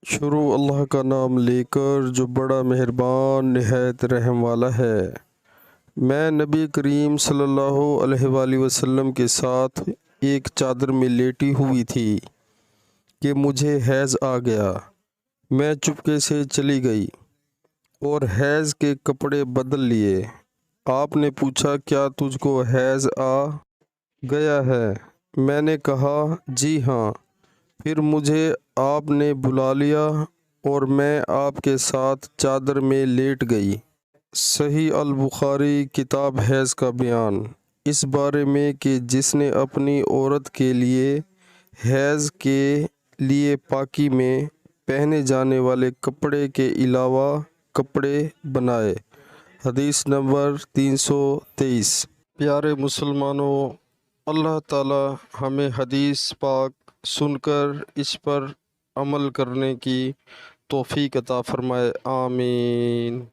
شروع اللہ کا نام لے کر جو بڑا مہربان نہایت رحم والا ہے۔ میں نبی کریم صلی اللہ علیہ وآلہ وسلم کے ساتھ ایک چادر میں لیٹی ہوئی تھی کہ مجھے حیض آ گیا۔ میں چپکے سے چلی گئی اور حیض کے کپڑے بدل لیے۔ آپ نے پوچھا کیا تجھ کو حیض آ گیا ہے؟ میں نے کہا جی ہاں۔ پھر مجھے آپ نے بلا لیا اور میں آپ کے ساتھ چادر میں لیٹ گئی۔ صحیح البخاری کتاب حیض کا بیان، اس بارے میں کہ جس نے اپنی عورت کے لیے حیض کے لیے پاکی میں پہنے جانے والے کپڑے کے علاوہ کپڑے بنائے۔ حدیث نمبر 323۔ پیارے مسلمانوں، اللہ تعالی ہمیں حدیث پاک سن کر اس پر عمل کرنے کی توفیق عطا فرمائے، آمین۔